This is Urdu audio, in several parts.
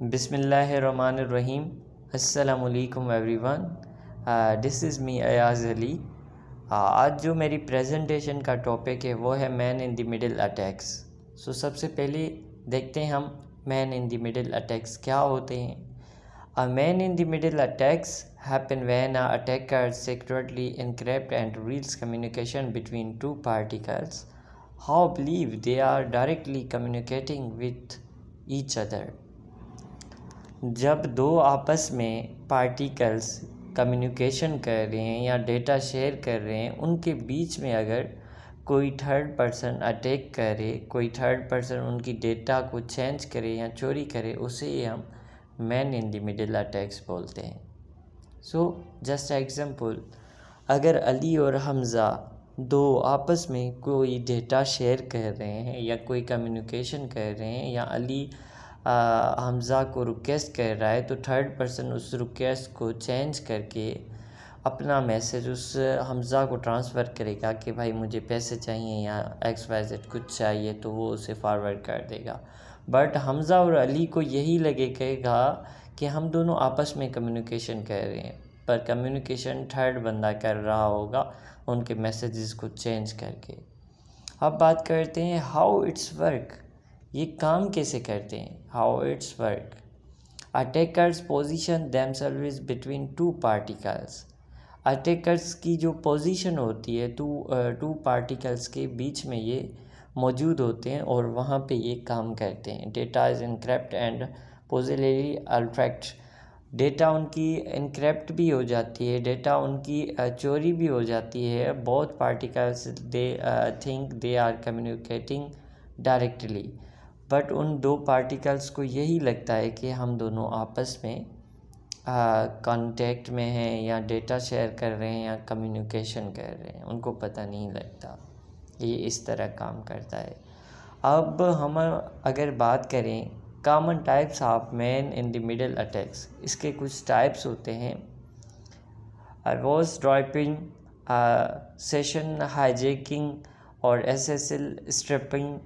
بسم اللہ الرحمن الرحیم. السلام علیکم ایوری ون. دس از می ایاز علی. آج جو میری پریزنٹیشن کا ٹاپک ہے وہ ہے مین ان دی مڈل اٹیکس. سب سے پہلے دیکھتے ہیں ہم مین ان دی مڈل اٹیکس کیا ہوتے ہیں. Man in the middle attacks happen when an attacker secretly encrypts and reads communication between two particles who believe they are directly communicating with each other. جب دو آپس میں پارٹیکلز کمیونیکیشن کر رہے ہیں یا ڈیٹا شیئر کر رہے ہیں، ان کے بیچ میں اگر کوئی تھرڈ پرسن اٹیک کرے، کوئی تھرڈ پرسن ان کی ڈیٹا کو چینج کرے یا چوری کرے، اسے ہم مین ان دی مڈل اٹیکس بولتے ہیں. جسٹ ایگزامپل، اگر علی اور حمزہ دو آپس میں کوئی ڈیٹا شیئر کر رہے ہیں یا کوئی کمیونیکیشن کر رہے ہیں یا علی حمزہ کو ریکویسٹ کر رہا ہے، تو تھرڈ پرسن اس ریکویسٹ کو چینج کر کے اپنا میسیج اس حمزہ کو ٹرانسفر کرے گا کہ بھائی مجھے پیسے چاہیے یا ایکس وائی زیڈ کچھ چاہیے، تو وہ اسے فارورڈ کر دے گا. بٹ حمزہ اور علی کو یہی لگے گا کہ ہم دونوں آپس میں کمیونیکیشن کر رہے ہیں، پر کمیونیکیشن تھرڈ بندہ کر رہا ہوگا ان کے میسیجز کو چینج کر کے. اب بات کرتے ہیں ہاؤ اٹس ورک. یہ کام کیسے کرتے ہیں؟ How its work. Attackers position themselves between two particles. Attackers کی جو پوزیشن ہوتی ہے ٹو پارٹیکلز کے بیچ میں یہ موجود ہوتے ہیں اور وہاں پہ یہ کام کرتے ہیں. Data is encrypt and positionally الٹریکٹ. ڈیٹا ان کی انکرپٹ بھی ہو جاتی ہے، ڈیٹا ان کی چوری بھی ہو جاتی ہے. Both particles they think they are communicating directly. But ان دو پارٹیکلز کو یہی لگتا ہے کہ ہم دونوں آپس میں کانٹیکٹ میں ہیں یا ڈیٹا شیئر کر رہے ہیں یا کمیونیکیشن کر رہے ہیں، ان کو پتہ نہیں لگتا. یہ اس طرح کام کرتا ہے. اب ہم اگر بات کریں common types of man in the middle attacks, اس کے کچھ ٹائپس ہوتے ہیں. Eavesdropping, session hijacking اور SSL اسٹرپنگ،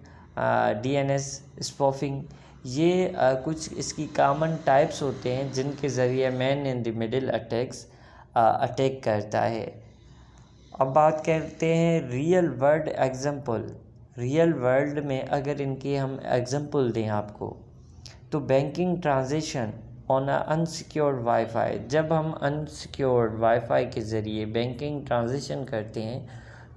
DNS اسپوفنگ. یہ کچھ اس کی کامن ٹائپس ہوتے ہیں جن کے ذریعے مین in the middle attacks attack کرتا ہے. اب بات کرتے ہیں real world example. Real world میں اگر ان کی ہم ایگزامپل دیں آپ کو، تو بینکنگ ٹرانزیکشن آن انسیکیورڈ وائی فائی. جب ہم انسیکیورڈ وائی فائی کے ذریعے بینکنگ ٹرانزیکشن کرتے ہیں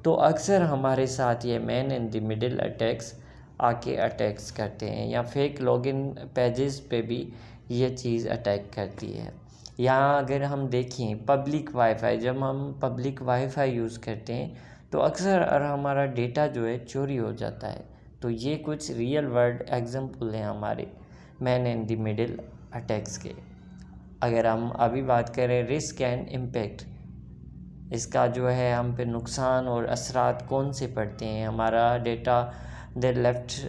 تو اکثر ہمارے ساتھ یہ مین ان دی مڈل اٹیکس آ کے اٹیکس کرتے ہیں، یا فیک لاگن پیجز پہ بھی یہ چیز اٹیک کرتی ہے. یہاں اگر ہم دیکھیں پبلک وائی فائی، جب ہم پبلک وائی فائی یوز کرتے ہیں تو اکثر ہمارا ڈیٹا جو ہے چوری ہو جاتا ہے. تو یہ کچھ ریئل ورلڈ ایگزامپل ہیں ہمارے مین ان دی مڈل اٹیکس کے. اگر ہم ابھی بات کریں رسک اینڈ امپیکٹ، اس کا جو ہے ہم پہ نقصان اور اثرات کون سے پڑتے ہیں. ہمارا ڈیٹا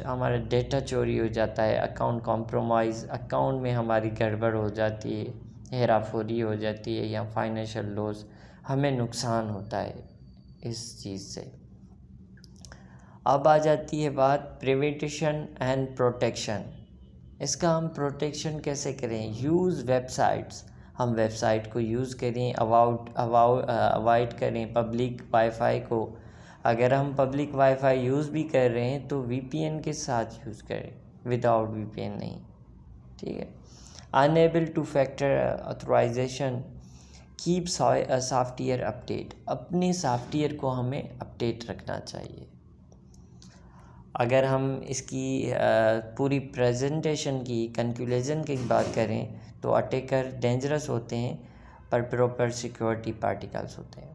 ہمارا ڈیٹا چوری ہو جاتا ہے، اکاؤنٹ کمپرومائز، اکاؤنٹ میں ہماری گڑبڑ ہو جاتی ہے، ہیرا پھیری ہو جاتی ہے، یا فائنینشیل لاس، ہمیں نقصان ہوتا ہے اس چیز سے. اب آ جاتی ہے بات پریویٹیشن اینڈ پروٹیکشن. اس کا ہم پروٹیکشن کیسے کریں؟ Use web sites. ہم ویب سائٹ کو یوز کریں، اوائڈ کریں پبلک وائی فائی کو. اگر ہم پبلک وائی فائی یوز بھی کر رہے ہیں تو VPN کے ساتھ یوز کریں، وداؤٹ VPN نہیں. ٹھیک ہے. Enable two factor authorization. Keep software ویئر اپڈیٹ. اپنے سافٹ ویئر کو ہمیں اپڈیٹ رکھنا چاہیے. اگر ہم اس کی پوری پریزنٹیشن کی کنکلوژن کی بات کریں تو اٹیکر ڈینجرس ہوتے ہیں پر پراپر سیکیورٹی پارٹیکلز ہوتے ہیں.